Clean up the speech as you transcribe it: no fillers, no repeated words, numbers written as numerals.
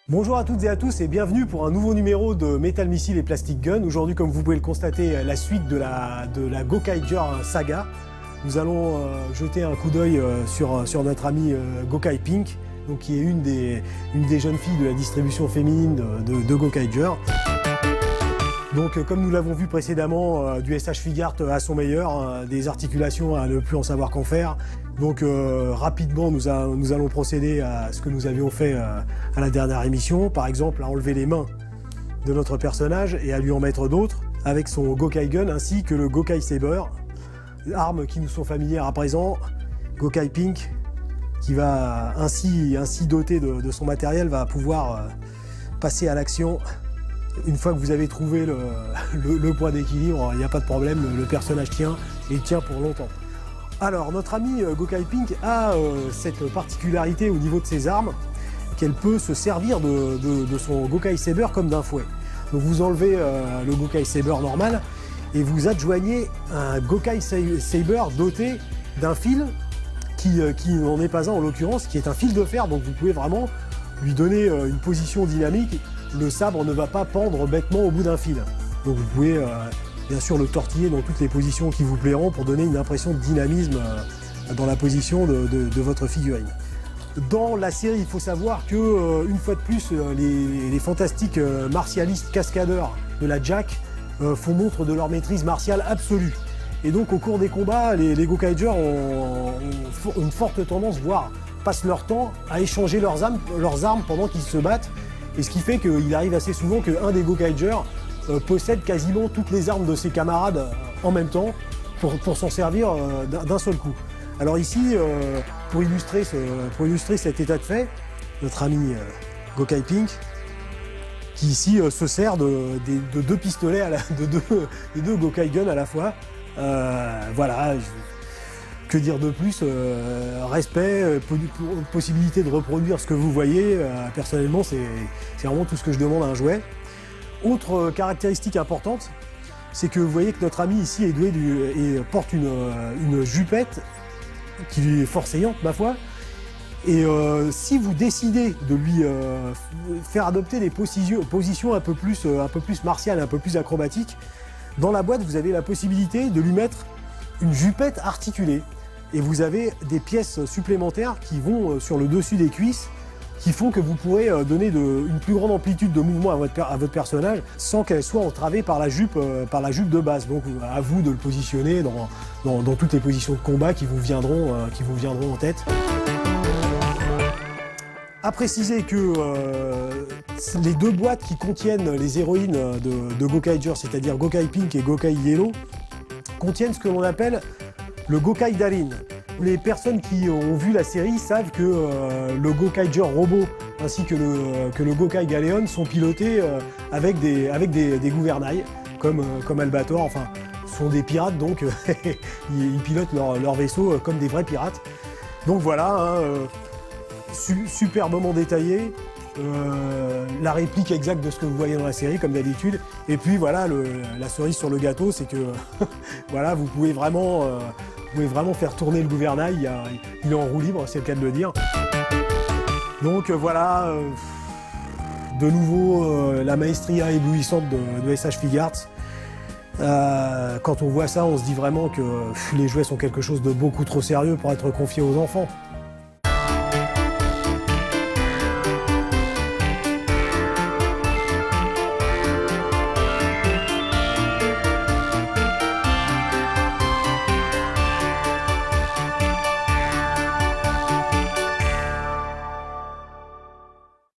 Bonjour à toutes et à tous et bienvenue pour un nouveau numéro de Metal Missile et Plastic Gun. Aujourd'hui, comme vous pouvez le constater, la suite de la Gokaiger saga. Nous allons jeter un coup d'œil sur notre ami Gokai Pink, donc, qui est une des jeunes filles de la distribution féminine de Gokaiger. Donc, comme nous l'avons vu précédemment, du SH Figart à son meilleur, des articulations à ne plus en savoir qu'en faire. Donc rapidement, nous allons procéder à ce que nous avions fait à la dernière émission, par exemple à enlever les mains de notre personnage et à lui en mettre d'autres, avec son Gokai Gun ainsi que le Gokai Saber, armes qui nous sont familières à présent. Gokai Pink, qui va ainsi doté de son matériel, va pouvoir passer à l'action. Une fois que vous avez trouvé le point d'équilibre, il n'y a pas de problème, le personnage tient et il tient pour longtemps. Alors, notre ami Gokai Pink a cette particularité au niveau de ses armes, qu'elle peut se servir de son Gokai Saber comme d'un fouet. Donc vous enlevez le Gokai Saber normal et vous adjoignez un Gokai Saber doté d'un fil qui n'en est pas un en l'occurrence, qui est un fil de fer, donc vous pouvez vraiment lui donner une position dynamique. Le sabre ne va pas pendre bêtement au bout d'un fil. Donc vous pouvez bien sûr le tortiller dans toutes les positions qui vous plairont pour donner une impression de dynamisme dans la position de votre figurine. Dans la série, il faut savoir que, une fois de plus, les fantastiques martialistes cascadeurs de la Jack font montre de leur maîtrise martiale absolue. Et donc au cours des combats, les Gokaiger ont une forte tendance, voire passent leur temps à échanger leurs armes pendant qu'ils se battent. Et ce qui fait qu'il arrive assez souvent qu'un des Gokaiger possède quasiment toutes les armes de ses camarades en même temps pour s'en servir d'un seul coup. Alors ici, pour illustrer cet état de fait, notre ami Gokai Pink, qui ici se sert de deux pistolets, de deux Gokai Gun à la fois. Voilà, que dire de plus, respect, possibilité de reproduire ce que vous voyez. Personnellement, c'est vraiment tout ce que je demande à un jouet. Autre caractéristique importante, c'est que vous voyez que notre ami ici est doué et porte une jupette qui lui est fort saillante, ma foi. Et si vous décidez de lui faire adopter des positions un peu plus martiales, un peu plus acrobatiques, dans la boîte, vous avez la possibilité de lui mettre une jupette articulée. Et vous avez des pièces supplémentaires qui vont sur le dessus des cuisses, qui font que vous pourrez donner une plus grande amplitude de mouvement à votre personnage sans qu'elle soit entravée par la jupe de base. Donc à vous de le positionner dans toutes les positions de combat qui vous viendront en tête. À préciser que les deux boîtes qui contiennent les héroïnes de Gokaiger, c'est-à-dire Gokai Pink et Gokai Yellow, contiennent ce que l'on appelle le Gokai Darin. Les personnes qui ont vu la série savent que le Gokaiger robot ainsi que le Gokai Galéon sont pilotés avec des gouvernails comme Albator. Enfin, ce sont des pirates, donc ils pilotent leur vaisseau comme des vrais pirates. Donc voilà, superbement détaillé. La réplique exacte de ce que vous voyez dans la série, comme d'habitude. Et puis voilà, la cerise sur le gâteau, c'est que voilà, vous pouvez vraiment faire tourner le gouvernail. Il est en roue libre, c'est le cas de le dire. Donc voilà, de nouveau la maestria éblouissante de SH Figart. Quand on voit ça, on se dit vraiment que les jouets sont quelque chose de beaucoup trop sérieux pour être confiés aux enfants.